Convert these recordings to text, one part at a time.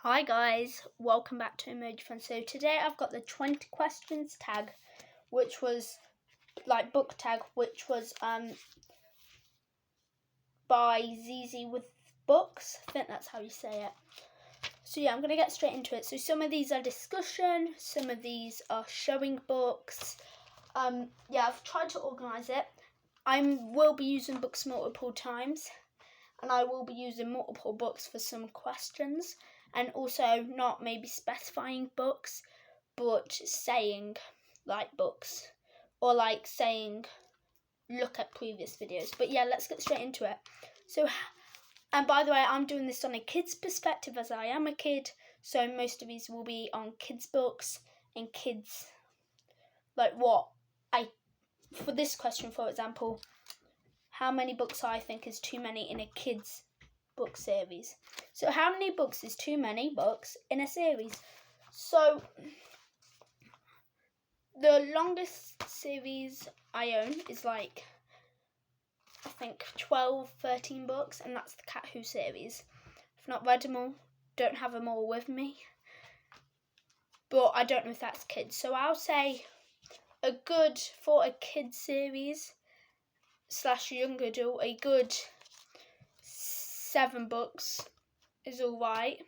Hi guys, welcome back to Emoji Fun. So today I've got the 20 questions tag, which was book tag, which was by zezee with books. I think that's how you say it. So yeah, I'm gonna get straight into it. So some of these are discussion, some of these are showing books. I've tried to organise it. I will be using books multiple times, and I will be using multiple books for some questions. And also not maybe specifying books, but saying books, or saying look at previous videos. But yeah, let's get straight into it. So, and by the way, I'm doing this on a kid's perspective as I am a kid. So most of these will be on kids' books and kids, for this question, for example, how many books I think is too many in a kids' book series. So how many books is too many books in a series? So the longest series I own is I think 12, 13 books, and that's the Cat Who series. I've not read them all, don't have them all with me, but I don't know if that's kids. So I'll say for a kids series / young adult, a good 7 books is alright.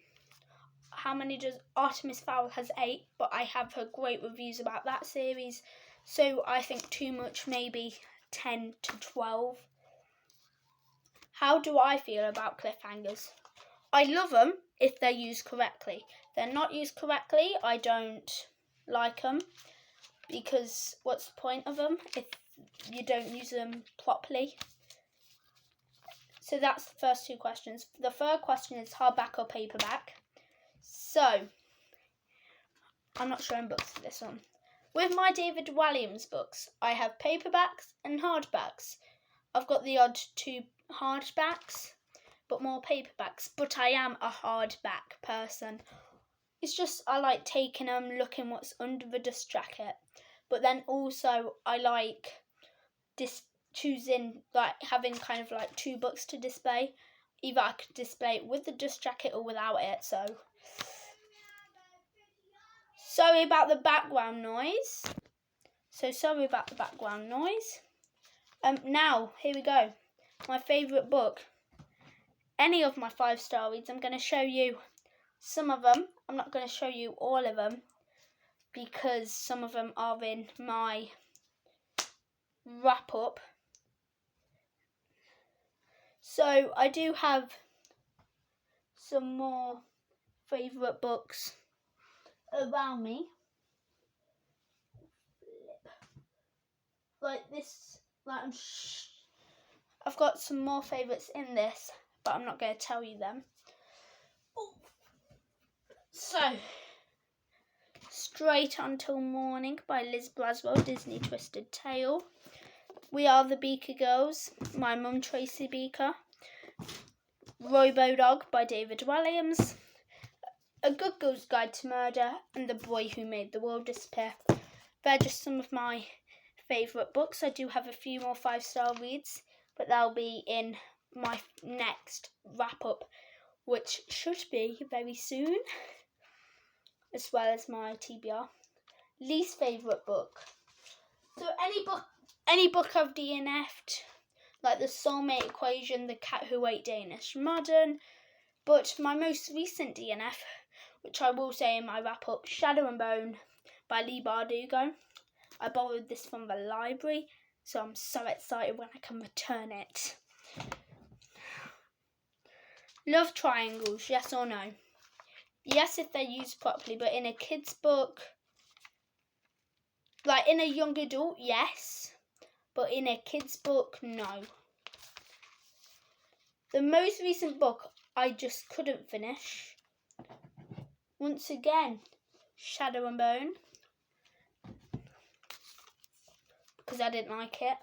How many does Artemis Fowl has 8, but I have heard great reviews about that series, so I think too much, maybe 10 to 12. How do I feel about cliffhangers? I love them if they're used correctly. If they're not used correctly, I don't like them, because what's the point of them if you don't use them properly? So that's the first 2 questions. The third question is hardback or paperback. So, I'm not showing books for this one. With my David Walliams books, I have paperbacks and hardbacks. I've got the odd 2 hardbacks, but more paperbacks. But I am a hardback person. It's just I like taking them, looking what's under the dust jacket. But then also I like choosing, having 2 books to display. Either I could display it with the dust jacket or without it, so sorry about the background noise. Now, here we go. My favourite book. Any of my 5-star reads. I'm going to show you some of them. I'm not going to show you all of them, because some of them are in my wrap-up. So, I do have some more favourite books around me. I've got some more favourites in this, but I'm not going to tell you them. So, Straight Until Morning by Liz Braswell, Disney Twisted Tale. We Are the Beaker Girls, my mum Tracy Beaker. Robo-Dog by David Walliams. A Good Girl's Guide to Murder, and The Boy Who Made the World Disappear. They're just some of my favourite books. I do have a few more 5-star reads, but they'll be in my next wrap-up, which should be very soon, as well as my TBR. Least favourite book. So any book I've DNF'd, like The Soulmate Equation, The Cat Who Ate Danish Modern, but my most recent DNF, which I will say in my wrap-up, Shadow and Bone by Leigh Bardugo. I borrowed this from the library, so I'm so excited when I can return it. Love triangles, yes or no? Yes, if they're used properly, but in a kid's book, in a young adult, yes, but in a kid's book, no. The most recent book I just couldn't finish, once again, Shadow and Bone, because I didn't like it.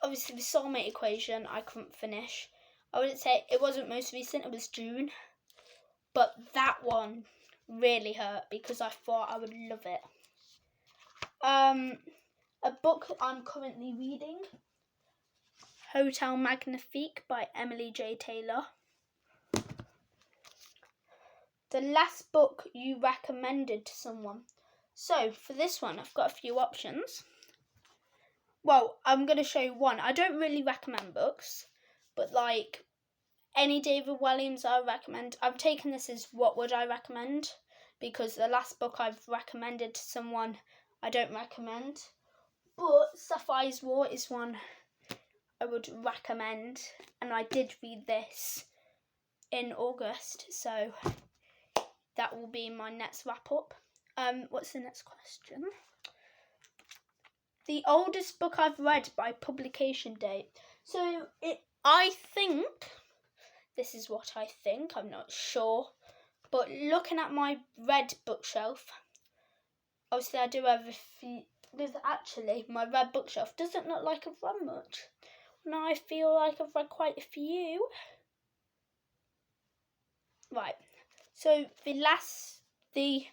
Obviously the Soulmate Equation I couldn't finish. I wouldn't say it wasn't most recent, it was June, but that one really hurt because I thought I would love it. A book I'm currently reading, Hotel Magnifique by Emily J. Taylor. the last book you recommended to someone. So for this one, I've got a few options. Well, I'm going to show you one. I don't really recommend books, but like any David Walliams I recommend. I'm taking this as what would I recommend, because the last book I've recommended to someone I don't recommend. But Sapphire's War is one I would recommend, and I did read this in August, so that will be my next wrap up. What's the next question? The oldest book I've read by publication date. So I think, this is what I think, I'm not sure, but looking at my red bookshelf, obviously I do have a few, actually my red bookshelf doesn't look like I've read much. Now I feel like I've read quite a few. Right, so the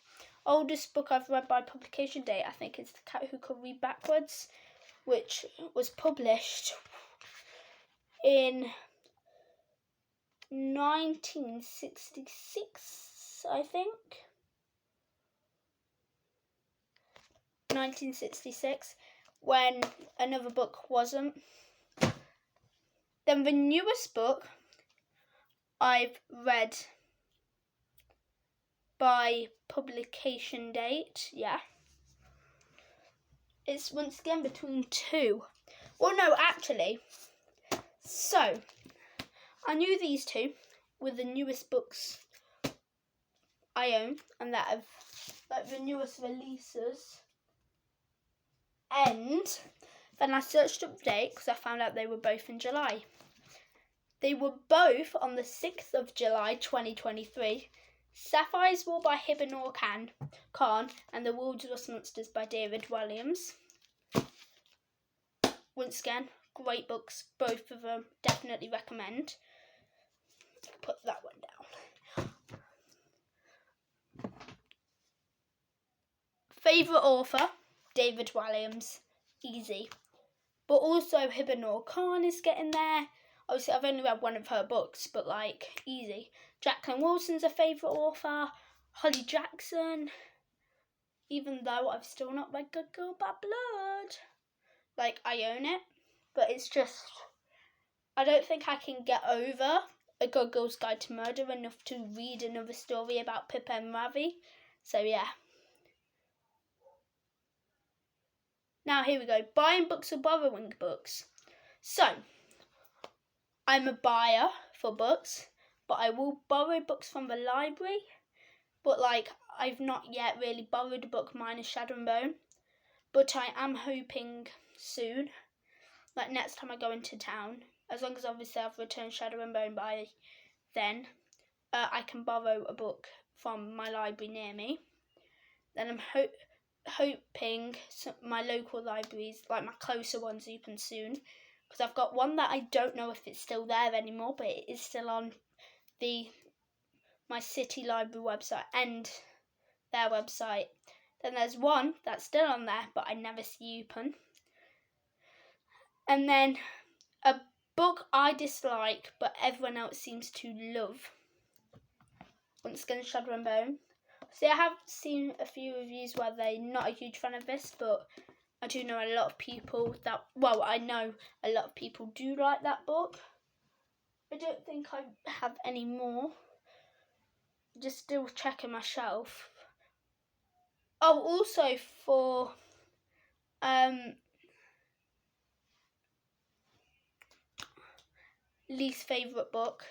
oldest book I've read by publication date, I think, is The Cat Who Could Read Backwards, which was published in 1966, I think. 1966, when another book wasn't. Then the newest book I've read by publication date, it's once again between two. Well, no, actually. So, I knew these two were the newest books I own, and that have like the newest releases. And then I searched up the date because I found out they were both in July. They were both on the 6th of July 2023. Sapphire's War by Hibanur Khan and The Wilderness Monsters by David Walliams. Once again, great books, both of them. Definitely recommend. Put that one down. Favourite author, David Walliams. Easy. But also Hibanur Khan is getting there. Obviously, I've only read one of her books, but like, easy. Jacqueline Wilson's a favourite author. Holly Jackson. Even though I've still not read Good Girl Bad Blood. Like, I own it. But it's just, I don't think I can get over A Good Girl's Guide to Murder enough to read another story about Pippa and Ravi. So, yeah. Now, here we go. Buying books or borrowing books. So, I'm a buyer for books, but I will borrow books from the library. But, like, I've not yet really borrowed a book, minus Shadow and Bone. But I am hoping soon, like next time I go into town, as long as obviously I've returned Shadow and Bone by then, I can borrow a book from my library near me. Then I'm hoping my local libraries, like my closer ones, open soon. Because I've got one that I don't know if it's still there anymore, but it is still on my city library website and their website. Then there's one that's still on there, but I never see open. And then a book I dislike, but everyone else seems to love. Once again, Shadow and Bone. See, I have seen a few reviews where they're not a huge fan of this, but I do know a lot of people that, well, I know a lot of people do like that book. I don't think I have any more. Just still checking my shelf. Oh, also for least favourite book,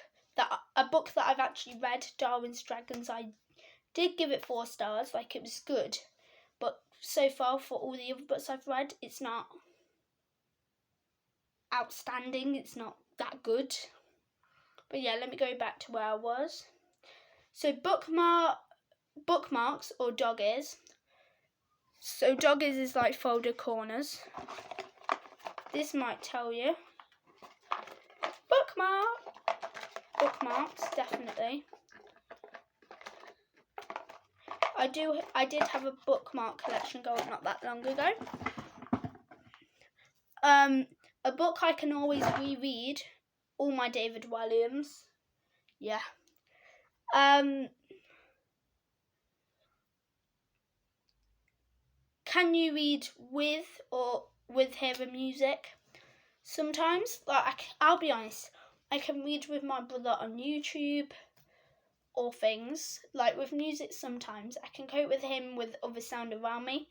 a book that I've actually read, Darwin's Dragons, I did give it 4 stars, like it was good. But so far, for all the other books I've read, it's not outstanding, it's not that good. But yeah, let me go back to where I was. So bookmarks or dog ears. So dog ears is like folded corners. This might tell you. Bookmarks, definitely. I did have a bookmark collection going not that long ago. A book I can always reread. All my David Walliams. Yeah. can you read with or with hearing music? Sometimes, like I'll be honest, I can read with my brother on YouTube or things. Like with music, sometimes I can cope with him with other sound around me,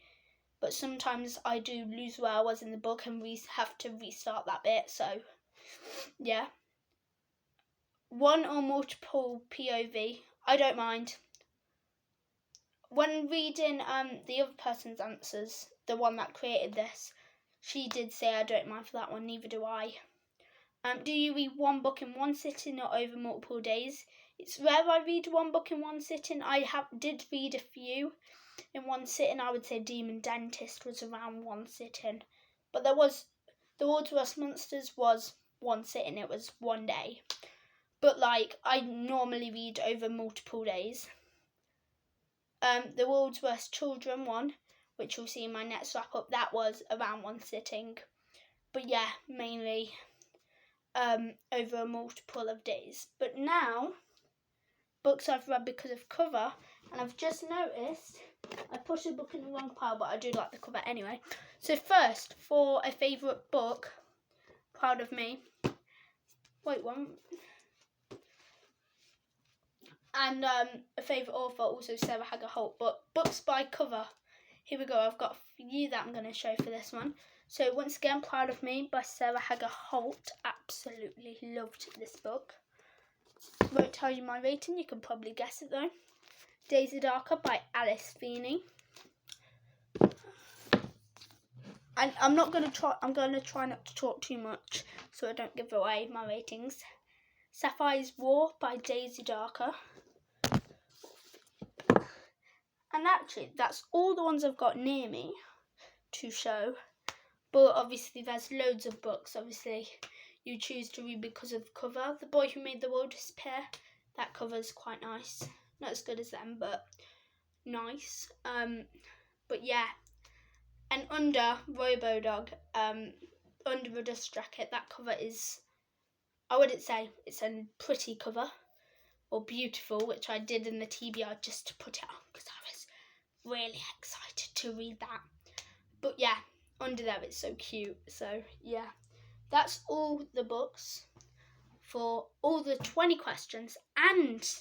but sometimes I do lose where I was in the book and we have to restart that bit. So yeah, one or multiple POV, I don't mind. When reading the other person's answers, the one that created this, she did say I don't mind for that one, neither do I. Do you read one book in one sitting or over multiple days? It's rare I read one book in one sitting. I did read a few in one sitting. I would say Demon Dentist was around one sitting. But there was, The World's Worst Monsters was one sitting. It was one day. But like, I normally read over multiple days. The World's Worst Children one, which you'll see in my next wrap up, that was around one sitting. But yeah, mainly over a multiple of days. But now, books I've read because of cover, and I've just noticed I put a book in the wrong pile, but I do like the cover anyway. So first, for a favourite book, Proud of Me. Wait, one. And a favourite author, also Sarah Hager Holt. But books by cover. Here we go. I've got a few that I'm going to show for this one. So once again, Proud of Me by Sarah Hager Holt. Absolutely loved this book. Won't tell you my rating. You can probably guess it though. Days Are Darker by Alice Feeney. And I'm going to try not to talk too much so I don't give away my ratings. Sapphire's War by Daisy Darker. And actually, that's all the ones I've got near me to show. But obviously, there's loads of books. Obviously, you choose to read because of the cover. The Boy Who Made the World Disappear. That cover's quite nice. Not as good as them, but nice. But yeah. And Under Robodog, Under a Dust Jacket, that cover is, I wouldn't say it's a pretty cover or beautiful, which I did in the TBR just to put it on because I was really excited to read that. But yeah, Under there it's so cute. So yeah, that's all the books for all the 20 questions and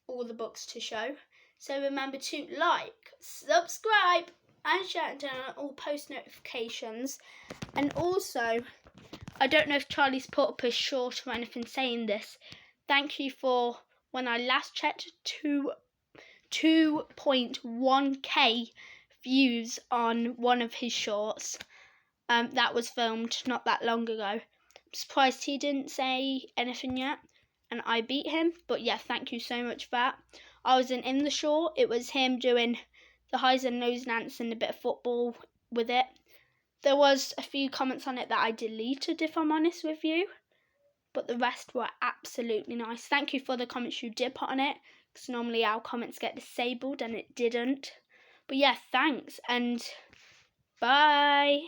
all the books to show. So remember to like, subscribe and share and turn on all post notifications. And also, I don't know if Charlie's put up a short or anything saying this. Thank you for, when I last checked, 2.1k views on one of his shorts. That was filmed not that long ago. I'm surprised he didn't say anything yet, and I beat him. But yeah, thank you so much for that. I wasn't in the short. It was him doing the highs and lows dance and a bit of football with it. There was a few comments on it that I deleted, if I'm honest with you. But the rest were absolutely nice. Thank you for the comments you did put on it, because normally our comments get disabled and it didn't. But yeah, thanks and bye.